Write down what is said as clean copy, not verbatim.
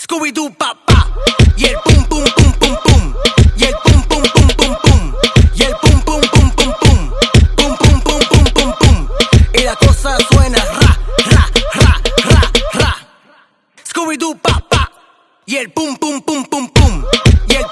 Scooby-Doo pa pa. Y el pum pum pum pum pum. Y el pum pum pum pum pum. Y el pum pum pum pum pum. Pum pum pum pum pum pum. Y la cosa suena ra ra ra ra ra. Scooby-Doo pa pa. Y el pum pum pum pum pum. Y el